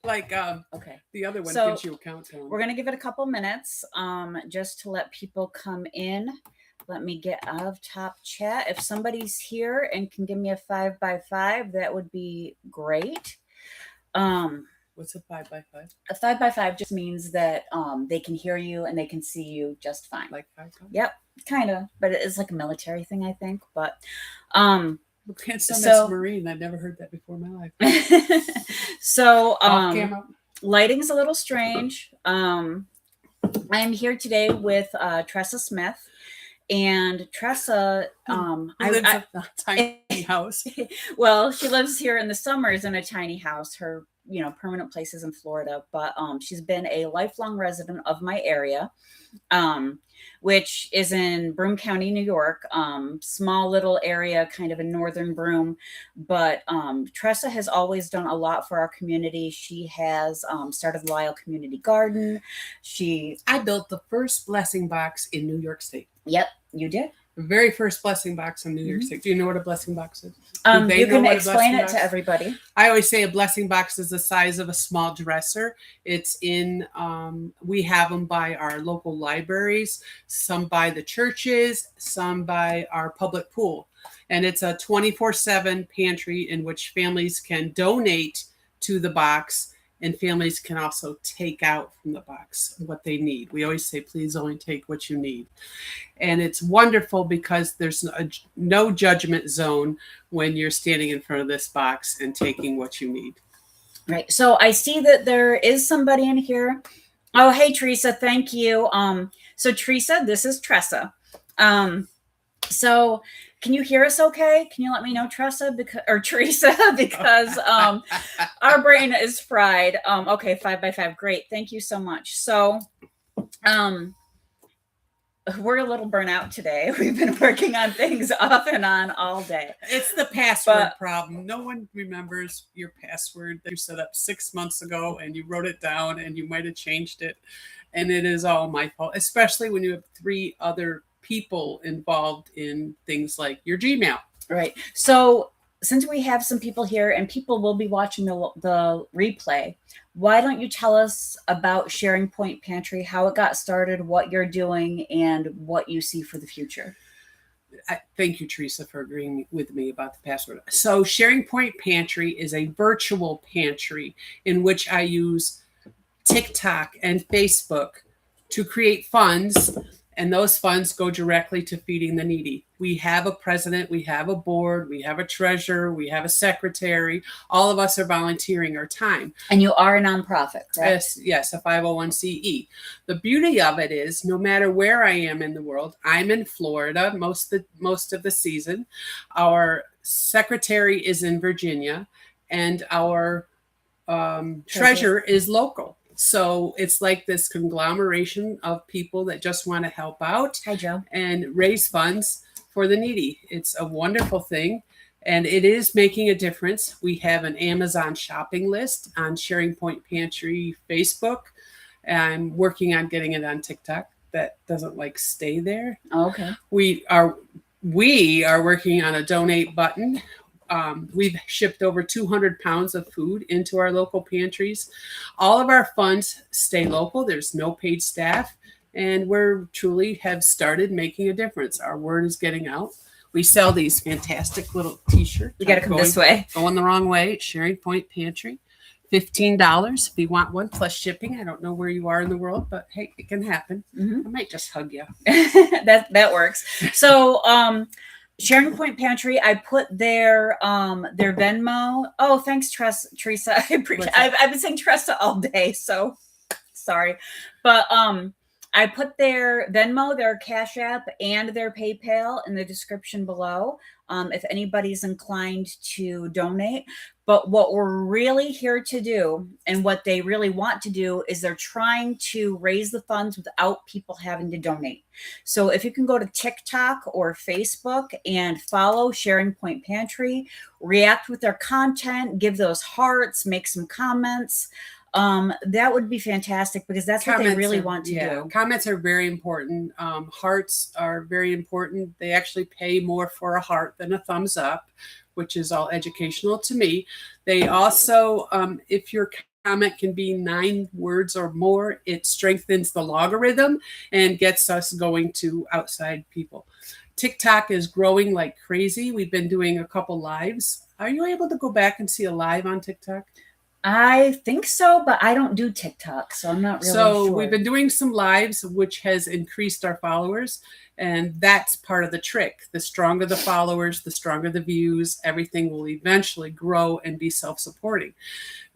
Like Okay. the other one So gives you a countdown. we're gonna give it a couple minutes, just to let people come in. Let me get out of top chat. If somebody's here and can give me a 5x5, that would be great. Um, What's a 5x5? a 5x5 just means that they can hear you and they can see you just fine. Like 5 times? Yep, kind of, but it is like a military thing, I think. But um, Some it's so Marine. I've never heard that before in my life. so Off camera. lighting's a little strange. I am here today with Tressa Smith, and Tressa, Who lives in a tiny house. well, she lives here in the summers in a tiny house. Her, permanent place is in Florida, but she's been a lifelong resident of my area, um, which is in Broome County, New York. Small little area, kind of in northern Broome. But Tressa has always done a lot for our community. She has started the Lyle Community Garden. I built the first blessing box in New York State. Yep, you did. The very first blessing box in New York State. Do you know what a blessing box is? You can explain it to everybody. I always say a blessing box is the size of a small dresser. It's in, we have them by our local libraries, some by the churches, some by our public pool. And it's a 24/7 pantry in which families can donate to the box, and families can also take out from the box what they need. We always say, please only take what you need. And it's wonderful because there's no judgment zone when you're standing in front of this box and taking what you need. Right. So I see that there is somebody in here. Oh, hey, Teresa. Thank you. So Teresa, this is Tressa. So can you hear us okay? Can you let me know, Tressa, or Teresa, because our brain is fried. Okay, 5x5. Great. Thank you so much. So we're a little burnt out today. We've been working on things off and on all day. It's the password problem. No one remembers your password that you set up 6 months ago and you wrote it down and you might have changed it. And it is all my fault, especially when you have 3 other people involved in things like your Gmail. Right. So since we have some people here and people will be watching the replay, why don't you tell us about Sharing Point Pantry, how it got started, what you're doing, and what you see for the future? Thank you, Teresa, for agreeing with me about the password. So Sharing Point Pantry is a virtual pantry in which I use TikTok and Facebook to create funds, and those funds go directly to feeding the needy. We have a president, we have a board, we have a treasurer, we have a secretary. All of us are volunteering our time. And you are a nonprofit, correct? Yes, a 501c. The beauty of it is, no matter where I am in the world, I'm in Florida most of the season. Our secretary is in Virginia, and our treasurer is local. So it's like this conglomeration of people that just want to help out. Hi, Joe. And raise funds for the needy. It's a wonderful thing, and it is making a difference. We have an Amazon shopping list on Sharing Point Pantry Facebook. I'm working on getting it on TikTok. That doesn't stay there. Oh, okay. We are working on a donate button. We've shipped over 200 pounds of food into our local pantries. All of our funds stay local. There's no paid staff, and we're truly have started making a difference. Our word is getting out. We sell these fantastic little t-shirts. You got to come this way. Going the wrong way. Sharing Point Pantry. $15 if you want one, plus shipping. I don't know where you are in the world, but hey, it can happen. Mm-hmm. I might just hug you. that works. So, Sharing Point Pantry, I put their Venmo. Oh, thanks, Teresa. I've been saying Tressa all day, so sorry. But I put their Venmo, their Cash App, and their PayPal in the description below, if anybody's inclined to donate. But what we're really here to do, and what they really want to do, is they're trying to raise the funds without people having to donate. So if you can go to TikTok or Facebook and follow Sharing Point Pantry, react with their content, give those hearts, make some comments, that would be fantastic, because that's what they really want to do. Comments are very important. Hearts are very important. They actually pay more for a heart than a thumbs up, which is all educational to me. They also, if you're comment can be 9 words or more, it strengthens the logarithm and gets us going to outside people. TikTok is growing like crazy. We've been doing a couple lives. Are you able to go back and see a live on TikTok? I think so, but I don't do TikTok, so I'm not really So sure. we've been doing some lives, which has increased our followers. And that's part of the trick. The stronger the followers, the stronger the views, everything will eventually grow and be self-supporting.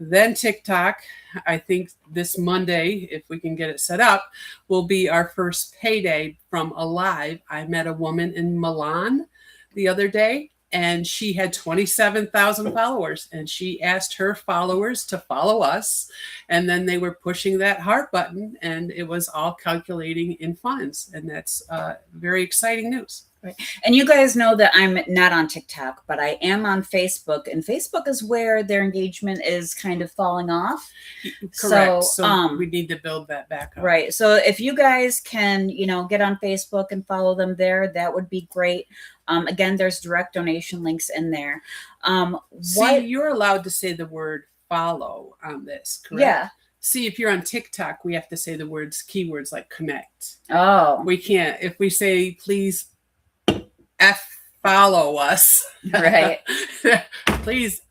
Then TikTok, I think this Monday, if we can get it set up, will be our first payday from a live. I met a woman in Milan the other day, and she had 27,000 followers, and she asked her followers to follow us, and then they were pushing that heart button, and it was all calculating in funds, and that's very exciting news. Right. And you guys know that I'm not on TikTok, but I am on Facebook, and Facebook is where their engagement is kind of falling off. Correct. So we need to build that back up. Right. So if you guys can, get on Facebook and follow them there, that would be great. Again, there's direct donation links in there. See, you're allowed to say the word follow on this, correct? Yeah. See, if you're on TikTok, we have to say the keywords like connect. Oh. We can't. If we say, please follow us. Right. Please,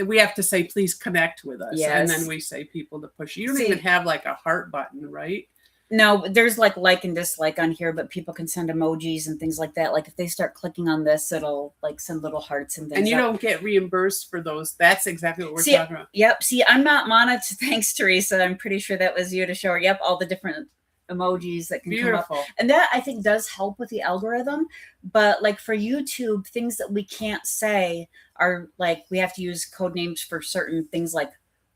we have to say, please connect with us. Yes. And then we say people to push. You don't even have like a heart button, right? No, there's like and dislike on here, but people can send emojis and things like that. Like if they start clicking on this, it'll like send little hearts and things. And you don't get reimbursed for those. That's exactly what we're talking about. Yep. See, I'm not monitored. Thanks, Teresa. I'm pretty sure that was you to show her. Yep, all the different emojis that can come up. And that I think does help with the algorithm. But like for YouTube, things that we can't say are like we have to use code names for certain things like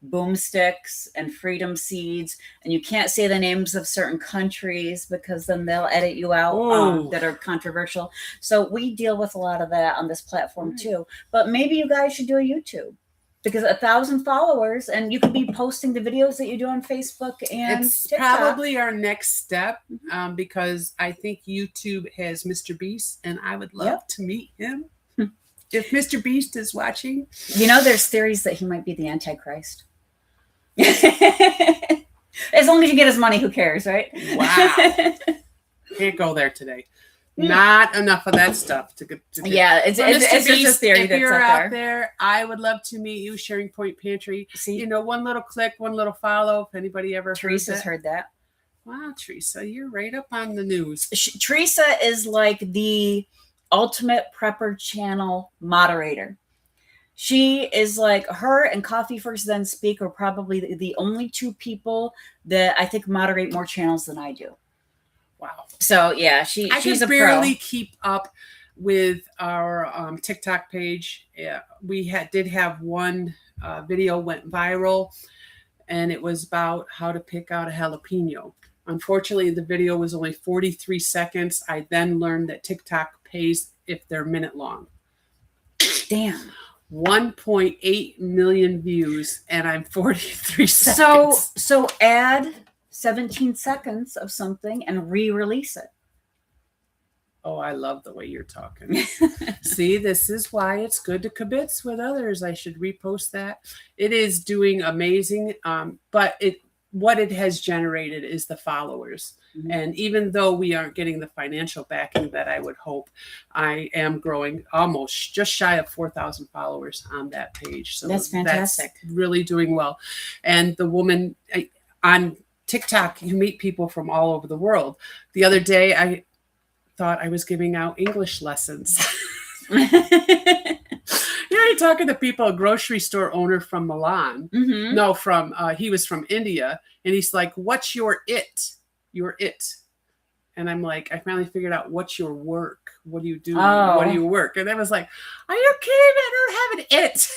boomsticks and freedom seeds, and you can't say the names of certain countries because then they'll edit you out that are controversial. So we deal with a lot of that on this platform too. But maybe you guys should do a YouTube, because 1,000 followers and you could be posting the videos that you do on Facebook and it's TikTok. Probably our next step, because I think YouTube has Mr. Beast, and I would love to meet him. If Mr. Beast is watching, there's theories that he might be the Antichrist. As long as you get his money, who cares, right? Wow. Can't go there today. Not enough of that stuff to get. Yeah, it's just a theory. If you're out there, I would love to meet you. Sharing Point Pantry. See, one little click, one little follow. If anybody ever Teresa's heard that. Wow, Teresa, you're right up on the news. Teresa is like the ultimate prepper channel moderator. She is like, her and Coffee First Then Speak are probably the only two people that I think moderate more channels than I do. Wow. So yeah, she's a barely pro. Keep up with our TikTok page. Yeah, we did have one video went viral, and it was about how to pick out a jalapeno. Unfortunately, the video was only 43 seconds. I then learned that TikTok pays if they're minute long. Damn. 1.8 million views, and I'm 43 seconds. So add 17 seconds of something and re-release it. Oh, I love the way you're talking. See, this is why it's good to kibitz with others. I should repost that. It is doing amazing, but what it has generated is the followers. Mm-hmm. And even though we aren't getting the financial backing that I would hope, I am growing almost just shy of 4,000 followers on that page. So that's fantastic. That's really doing well. And the woman on TikTok, you meet people from all over the world. The other day, I thought I was giving out English lessons. You're talking to people, a grocery store owner from Milan. Mm-hmm. No, he was from India. And he's like, what's your it? Your it. And I'm like, I finally figured out, what's your work? What do you do? Oh. What do you work? And I was like, are you kidding me? I don't have an it.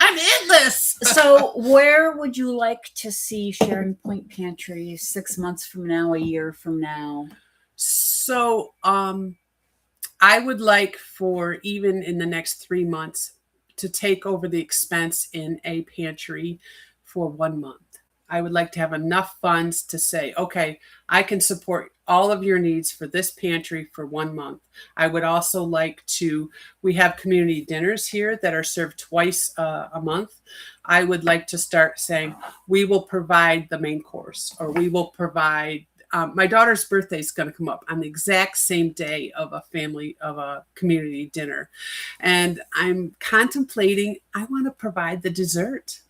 I'm itless. So where would you like to see Sharing Point Pantry 6 months from now, a year from now? So I would like for even in the next 3 months to take over the expense in a pantry for 1 month. I would like to have enough funds to say, okay, I can support all of your needs for this pantry for 1 month. I would also like to, we have community dinners here that are served twice a month. I would like to start saying, we will provide the main course, or we will provide. My daughter's birthday is going to come up on the exact same day of a community dinner. And I'm contemplating, I want to provide the dessert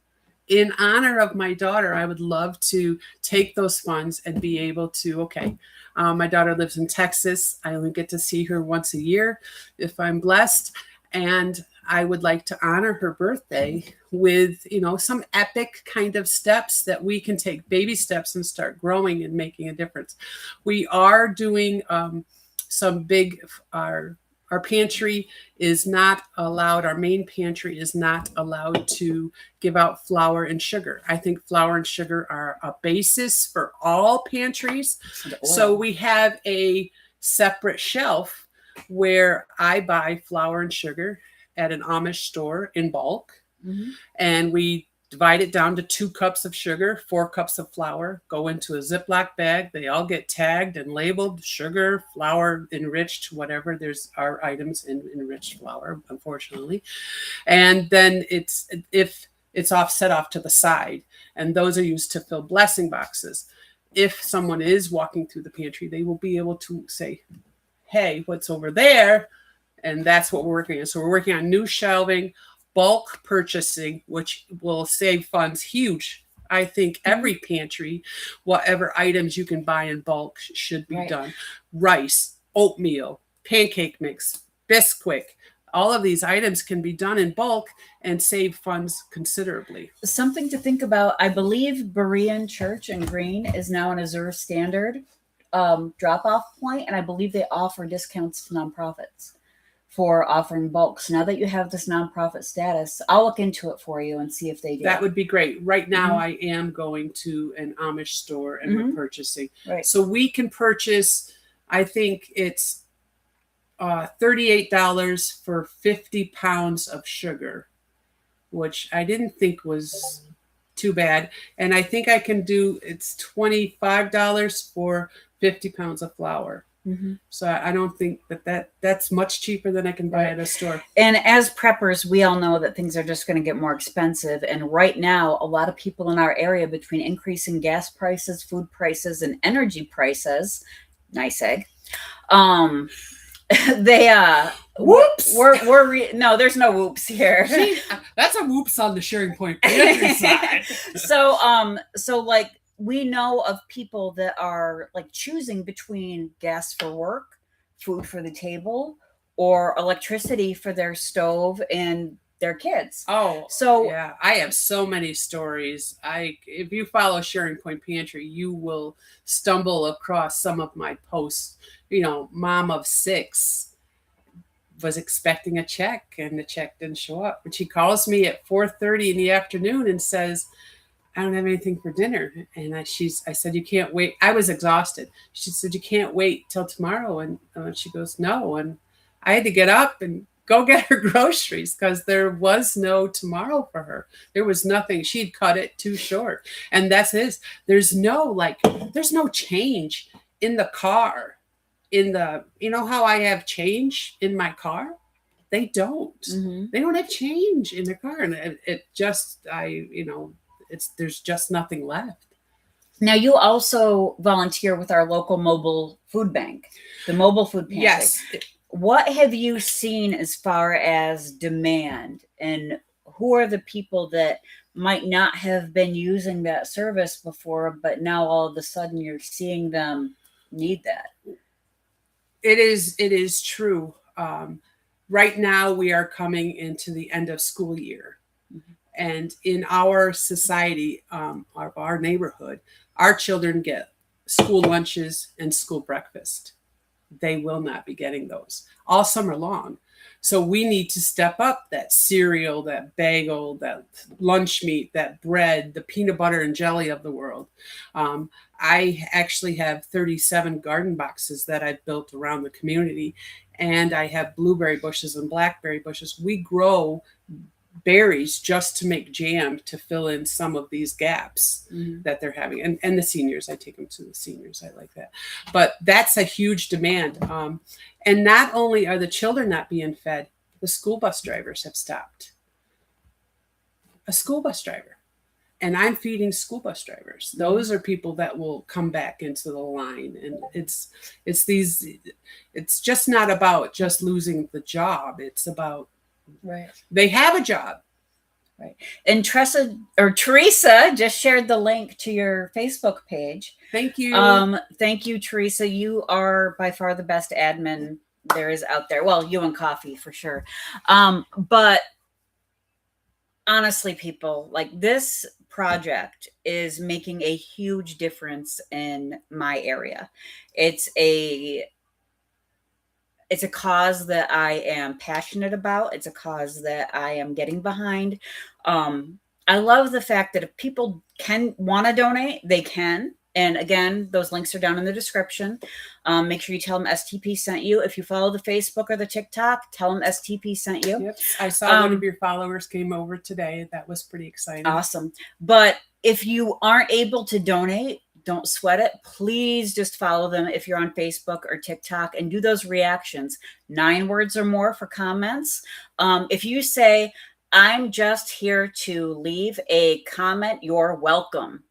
in honor of my daughter. I would love to take those funds and be able to, okay, my daughter lives in Texas. I only get to see her once a year if I'm blessed. And I would like to honor her birthday with, some epic kind of steps that we can take, baby steps, and start growing and making a difference. We are doing some big, our pantry is not allowed, our main pantry is not allowed to give out flour and sugar. I think flour and sugar are a basis for all pantries. So we have a separate shelf where I buy flour and sugar at an Amish store in bulk. Mm-hmm. And we divide it down to 2 cups of sugar, 4 cups of flour, go into a Ziploc bag. They all get tagged and labeled sugar, flour, enriched, whatever. There's our items in enriched flour, unfortunately. And then it's offset off to the side. And those are used to fill blessing boxes. If someone is walking through the pantry, they will be able to say, hey, what's over there? And that's what we're working on. So we're working on new shelving, bulk purchasing, which will save funds huge. I think every pantry, whatever items you can buy in bulk should be done. Rice, oatmeal, pancake mix, Bisquick. All of these items can be done in bulk and save funds considerably. Something to think about. I believe Berean Church in Green is now an Azure Standard drop-off point, and I believe they offer discounts to nonprofits for offering bulk. So now that you have this nonprofit status, I'll look into it for you and see if they do. That would be great. Right now, I am going to an Amish store and we're purchasing. Right. So we can purchase, I think it's $38 for 50 pounds of sugar, which I didn't think was too bad. And I think I can do, it's $25 for 50 pounds of flour. Mm-hmm. So I don't think that's much cheaper than I can buy at a store. And as preppers, we all know that things are just going to get more expensive. And right now, a lot of people in our area, between increasing gas prices, food prices, and energy prices, nice egg, they whoops. No, there's no whoops here. That's a whoops on the Sharing Point Pantry side. So like, we know of people that are like choosing between gas for work, food for the table, or electricity for their stove and their kids. Oh, so yeah, I have so many stories. If you follow Sharing Point Pantry, you will stumble across some of my posts. Mom of 6 was expecting a check and the check didn't show up. But she calls me at 4:30 in the afternoon and says, I don't have anything for dinner. And I said, you can't wait. I was exhausted. She said, you can't wait till tomorrow. And she goes, no. And I had to get up and go get her groceries because there was no tomorrow for her. There was nothing. She'd cut it too short. And that's it. There's no change in the car. How I have change in my car? They don't. Mm-hmm. They don't have change in their car. And there's just nothing left. Now, you also volunteer with our local mobile food bank, the mobile food pantry. Yes. What have you seen as far as demand, and who are the people that might not have been using that service before, but now all of a sudden you're seeing them need that? It is true. Right now we are coming into the end of school year. Mm-hmm. And in our society, our neighborhood, our children get school lunches and school breakfast. They will not be getting those all summer long. So we need to step up that cereal, that bagel, that lunch meat, that bread, the peanut butter and jelly of the world. I actually have 37 garden boxes that I've built around the community. And I have blueberry bushes and blackberry bushes. We grow berries just to make jam to fill in some of these gaps that they're having. And the seniors, I take them to the seniors. I like that. But that's a huge demand. And not only are the children not being fed, the school bus drivers have stopped. A school bus driver. And I'm feeding school bus drivers. Those are people that will come back into the line. And it's these, it's just not about just losing the job. It's about, right, they have a job. Right. And Teresa just shared the link to your Facebook page. Thank you. Thank you, Teresa. You are by far the best admin there is out there. Well, you and coffee for sure. But honestly, people, like, this project is making a huge difference in my area. It's a cause that I am passionate about. It's a cause that I am getting behind. I love the fact that if people want to donate, they can. And again, those links are down in the description. Make sure you tell them STP sent you. If you follow the Facebook or the TikTok, tell them STP sent you. Yep. I saw one of your followers came over today. That was pretty exciting. Awesome. But if you aren't able to donate, don't sweat it. Please just follow them if you're on Facebook or TikTok and do those reactions. 9 words or more for comments. If you say, I'm just here to leave a comment, you're welcome.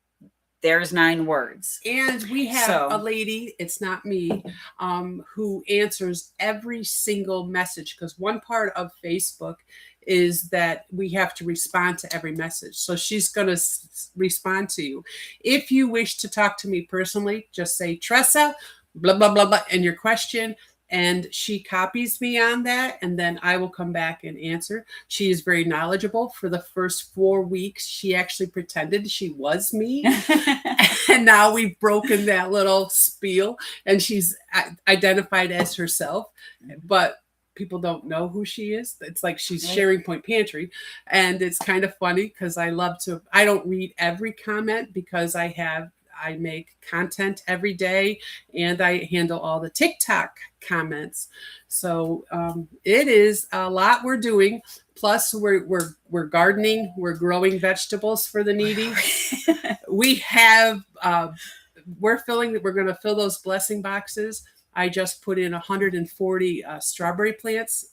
There's 9 words. And we have a lady, it's not me, who answers every single message, because one part of Facebook is that we have to respond to every message. So she's going to respond to you. If you wish to talk to me personally, just say, Tressa, blah, blah, blah, blah, and your question. And she copies me on that, and then I will come back and answer. She is very knowledgeable. For the first 4 weeks, she actually pretended she was me. And now we've broken that little spiel, and she's identified as herself. But people don't know who she is. It's like she's Sharing Point Pantry. And it's kind of funny because I don't read every comment because I make content every day, and I handle all the TikTok comments. So it is a lot we're doing. Plus we're gardening, we're growing vegetables for the needy. We have, we're going to fill those blessing boxes. I just put in 140 strawberry plants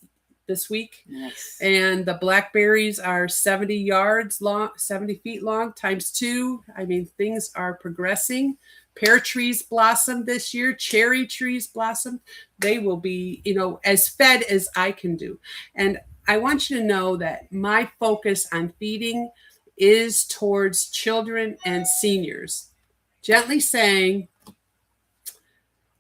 this week. Nice. And the blackberries are 70 yards long, 70 feet long, times 2. I mean, things are progressing. Pear trees blossom this year. Cherry trees blossom. They will be, as fed as I can do. And I want you to know that my focus on feeding is towards children and seniors. Gently saying,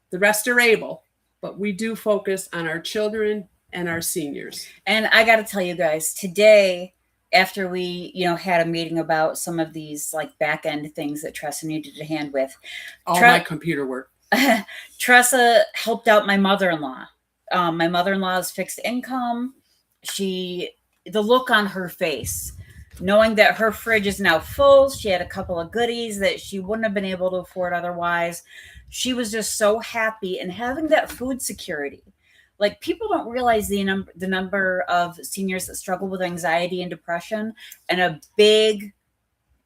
the rest are able, but we do focus on our children and our seniors. And I got to tell you guys, today, after we, had a meeting about some of these like back end things that Tressa needed a hand with, my computer work. Tressa helped out my mother-in-law. My mother-in-law's fixed income. The look on her face, knowing that her fridge is now full. She had a couple of goodies that she wouldn't have been able to afford otherwise. She was just so happy, and having that food security. Like, people don't realize the number of seniors that struggle with anxiety and depression. And a big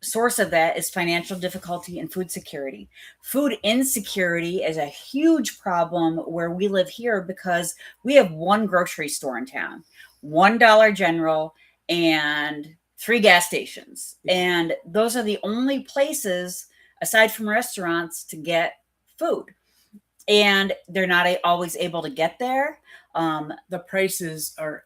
source of that is financial difficulty and food security. Food insecurity is a huge problem where we live here because we have one grocery store in town, one Dollar General, and 3 gas stations. And those are the only places, aside from restaurants, to get food. And they're not always able to get there. The prices are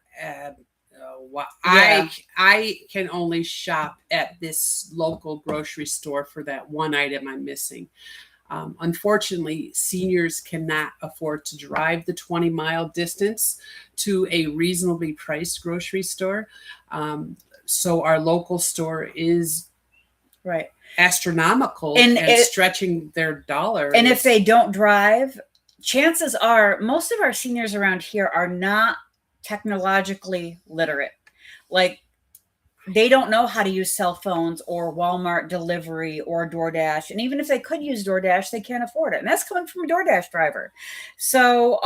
I can only shop at this local grocery store for that one item I'm missing. Unfortunately, seniors cannot afford to drive the 20-mile distance to a reasonably priced grocery store. So our local store is astronomical and stretching their dollar. And if they don't drive, chances are most of our seniors around here are not technologically literate. Like, they don't know how to use cell phones or Walmart delivery or DoorDash. And even if they could use DoorDash, they can't afford it. And that's coming from a DoorDash driver. So,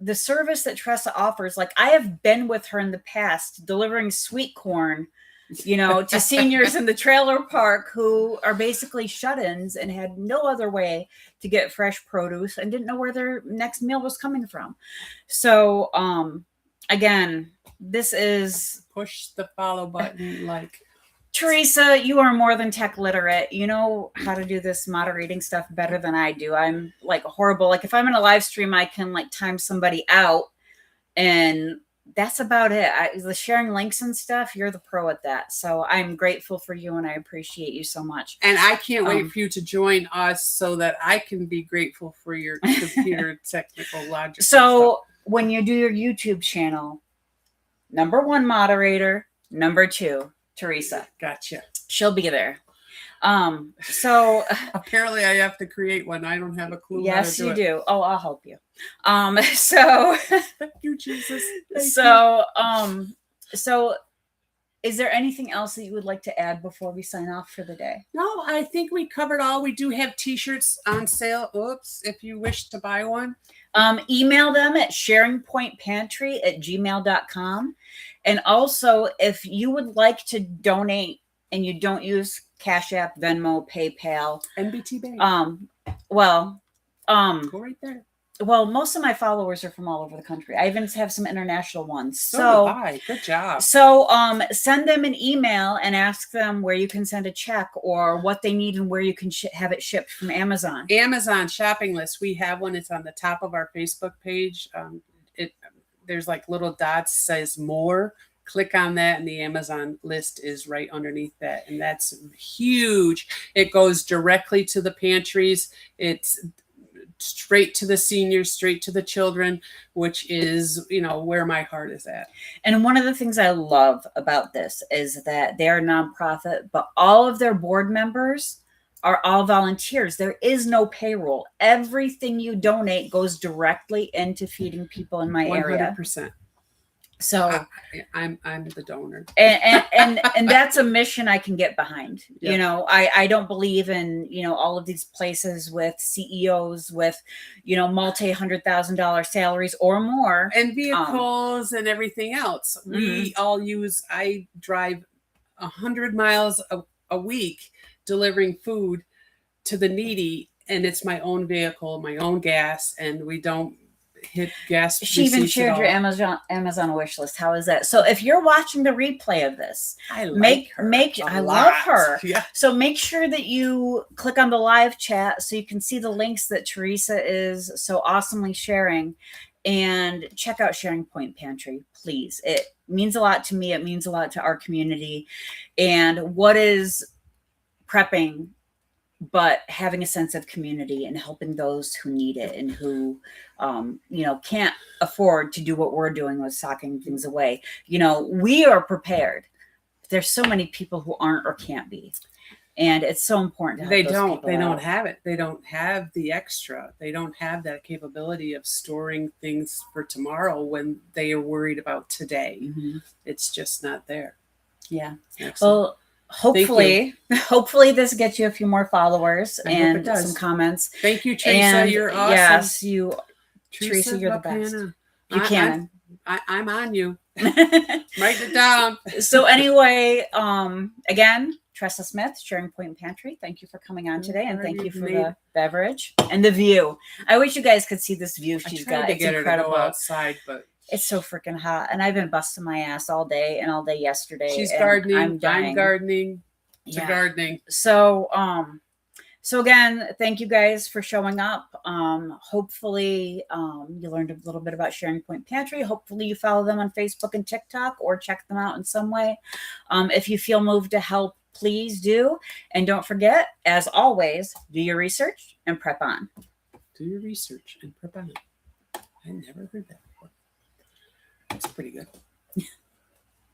the service that Tressa offers, like I have been with her in the past delivering sweet corn, to seniors in the trailer park who are basically shut-ins and had no other way to get fresh produce and didn't know where their next meal was coming from. So, again, this is push the follow button. Like, Teresa, you are more than tech literate. You know how to do this moderating stuff better than I do. I'm like horrible. Like if I'm in a live stream, I can like time somebody out, and that's about it. The sharing links and stuff, you're the pro at that. So I'm grateful for you, and I appreciate you so much. And I can't wait for you to join us so that I can be grateful for your computer technical logic. So when you do your YouTube channel, number 1 moderator, number 2 Teresa. Gotcha. She'll be there. So apparently I have to create one. I don't have a clue. Yes, you do. Oh, I'll help you. So thank you, Jesus. So is there anything else that you would like to add before we sign off for the day? No, I think we covered all. We do have t-shirts on sale. Oops, if you wish to buy one. Email them at sharingpointpantry@gmail.com. And also, if you would like to donate and you don't use Cash App, Venmo, PayPal, NBT Bank. Go right there. Well, most of my followers are from all over the country. I even have some international ones. So good job. So send them an email and ask them where you can send a check or what they need and where you can have it shipped from Amazon. Amazon shopping list. We have one. It's on the top of our Facebook page. There's like little dots, says more. Click on that, and the Amazon list is right underneath that. And that's huge. It goes directly to the pantries. It's straight to the seniors, straight to the children, which is, where my heart is at. And one of the things I love about this is that they're a nonprofit, but all of their board members are all volunteers. There is no payroll. Everything you donate goes directly into feeding people in my 100%. area. 100%. So I'm the donor, and that's a mission I can get behind. Yep. I don't believe in all of these places with CEOs with multi-$100,000 salaries or more and vehicles and everything else. I drive 100 miles a week delivering food to the needy, and it's my own vehicle, my own gas, and we don't hit gas. She even shared your Amazon wish list. How is that? So if you're watching the replay of this, I love her. Yeah. So make sure that you click on the live chat so you can see the links that Teresa is so awesomely sharing, and check out Sharing Point Pantry, please. It means a lot to me. It means a lot to our community. And what is prepping but having a sense of community and helping those who need it and who, can't afford to do what we're doing with socking things away. We are prepared. There's so many people who aren't or can't be. And it's so important to help those people They don't out. have it. They don't have the extra. They don't have that capability of storing things for tomorrow when they are worried about today. Mm-hmm. It's just not there. Yeah. Excellent. Well, hopefully this gets you a few more followers and some comments. Thank you, Teresa. You're awesome. Yes, Teresa, you're the best. Buchanan. I'm on you. Write it down. So anyway, again, Tressa Smith, Sharing Point Pantry. Thank you for coming on today, and thank you for the beverage and the view. I wish you guys could see this view she's got. It's incredible. Her to go outside, but it's so freaking hot, and I've been busting my ass all day and all day yesterday. She's gardening. I'm gardening. Gardening. So, so again, thank you guys for showing up. Hopefully, you learned a little bit about Sharing Point Pantry. Hopefully, you follow them on Facebook and TikTok or check them out in some way. If you feel moved to help, please do. And don't forget, as always, do your research and prep on. Do your research and prep on. I never heard that before. That's pretty good.